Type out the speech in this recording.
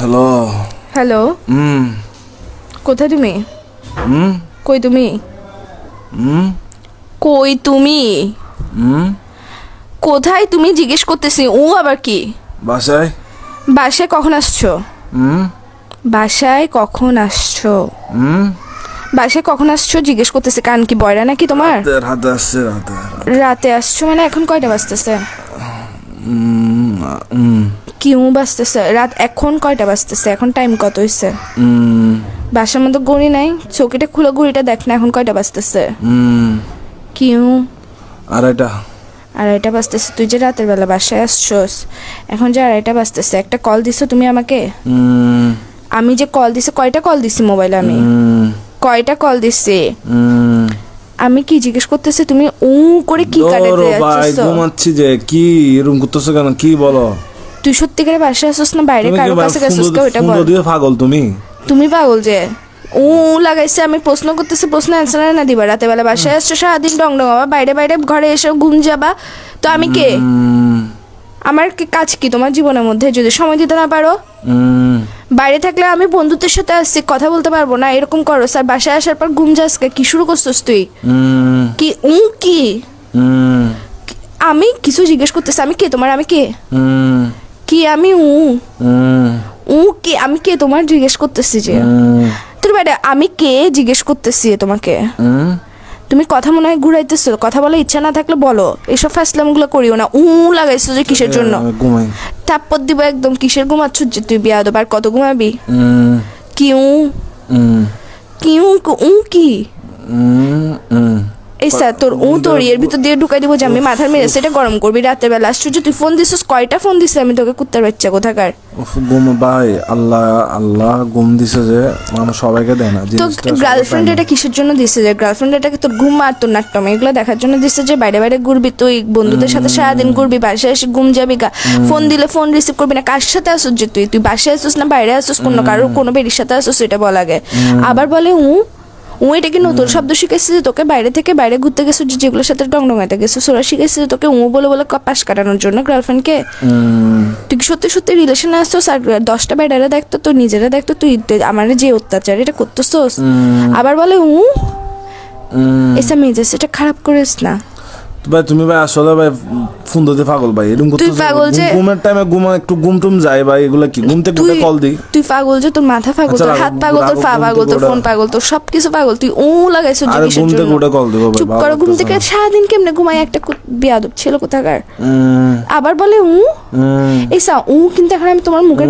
Hello. Hello, কোথায় তুমি? কই তুমি? কই তুমি? কোথায় তুমি জিজ্ঞেস করতেছি। ও আবার কি? বাসায়। বাসায় কখন আসছো? বাসায় কখন আসছো? বাসায় কখন আসছো জিজ্ঞেস করতেছি। কান কি বয়রা নাকি তোমার? রাতে আসছে। রাতে আসছো মানে এখন কয়টা বাজতেছে? কিউ বাজতেছে? রাত এখন কয়টা বাজতেছে? এখন টাইম কত হইছে? বাসার মধ্যে ঘড়ি নাই? চৌকিটা খুলে ঘড়িটা দেখ না, এখন কয়টা বাজতেছে? কিউ আড়াইটা বাজতেছে। তুই যে রাতের বেলা বাসায় আসছোস, এখন যে আড়াইটা বাজতেছে, একটা কল দিছো তুমি আমাকে? আমি যে কল দিছি, কয়টা কল দিছি মোবাইলে? আমি কয়টা কল দিছি? আমি কি জিজ্ঞেস করতেছি, তুমি করে কি কাটাতে যাচ্ছিস? ঘুমাচ্ছি যে। কি এরকম করতেছ কেন? কি বলো? তুই সত্যিকারে বাসায় আসছিস না বাইরে কারো কাছে গেছিস? ওইটা বল। পাগল তুমি পাগল যে লাগাইছে। আমি প্রশ্ন করতেছি, প্রশ্ন অ্যান্সার না দিবা? রাতে বেলা বাসায় আসছো, সারাদিন ডং ডং আবার বাইরে বাইরে ঘরে এসে ঘুম যাবা। তো আমি কে? আমার কাজ কি তোমার জীবনের মধ্যে যদি সময় দিতে না পারো? বাইরে থাকলে আমি বন্ধুদের সাথে আসছি, কথা বলতে পারবো না, এরকম করো। স্যার বাসায় আসার পর ঘুম যাস, কি শুরু করছিস তুই? কি কি আমি কিছু জিজ্ঞেস করতেছি। আমি কে তোমার? আমি কে? কি আমি কে? আমি কে তোমার জিজ্ঞেস করতেছি যে তোর বাইরে আমি কে জিজ্ঞেস করতেছি তোমাকে। তুমি কথা মনে হয় ঘুরাইতেছো। কথা বলার ইচ্ছা না থাকলে বলো, এসব ফ্যাসলামগুলো করিও না। লাগাইছো যে কিসের জন্য? থাপ্পড় দিব একদম। কিসের ঘুমাচ্ছ যে তুই? বিয়াদব। আর কত ঘুমাবি? কি কি এই স্যার তোর তোর এর ভিতর দিয়ে ঢুকাই দিব যে আমি মাথার মেরে সেটা গরম করবি রাতের বেলা। আশ্চর্য, তুই ফোন দিছিস? কয়টা ফোন দিছিস আমি তোকে? কুত্তার বাচ্চা কোথাকার। ঘুম ভাই, আল্লাহ ঘুম দিছে যে মানুষ সবাইকে দেয় না। তো গার্লফ্রেন্ড এটা কিসের জন্য দিছে? যে গার্লফ্রেন্ড এটাকে তোর ঘুম আর তোর নাট্যম এগুলো দেখার জন্য দিছে যে বাইরে বাইরে ঘুরবি তুই, বন্ধুদের সাথে সারাদিন ঘুরবি, বাসায় এসে ঘুম যাবি। ফোন দিলে ফোন রিসিভ করবি না। কার সাথে আসছিস যে তুই? তুই বাসায় আসছিস না বাইরে আসছিস? কোনো বেরির সাথে আসছিস? এটা বল আগে। আবার বলে এটা কি নতুন শব্দ শিখেছিস যে তোকে? বাইরে থেকে বাইরে ঘুরতে গেছিস, যেগুলোর সাথে ডংডঙাইতে গেছিস ওরা শিখেছিস তোকে বলে বলে পাশ কাটানোর জন্য গার্লফ্রেন্ডকে? তুই কি সত্যি সত্যি রিলেশনে আসছিস? আর 10টা বাইরেরা দেখতো, তো নিজেরা দেখতো তুই আমার যে অত্যাচার এটা করতেছিস। আবার বলে এসা মেজাজ এটা খারাপ করিস না ভাই। তুমি ভাই আসলে ভাই ফোন দিতে পাগল ভাই। এরকম করতে তুই পাগল যে ঘুমের টাইমে একটু ঘুম যায় ভাই। এগুলা কি? ঘুম থেকে কল দিই? তুই পাগল যে তোর মাথা পাগল, তোর হাত পাগল, তোর পা পাগল, তোর ফোন পাগল, তোর সবকিছু পাগল। তুই লাগাইছিস যে কিসের জন্য? কল দিব ভাই। চুপ করো। ঘুম থেকে সারাদিন কেমনে ঘুমাই একটা বিয়াদব ছেলে কোথাকার। আবার বলে এসা কিন্তু এখন আমি তোমার মুখে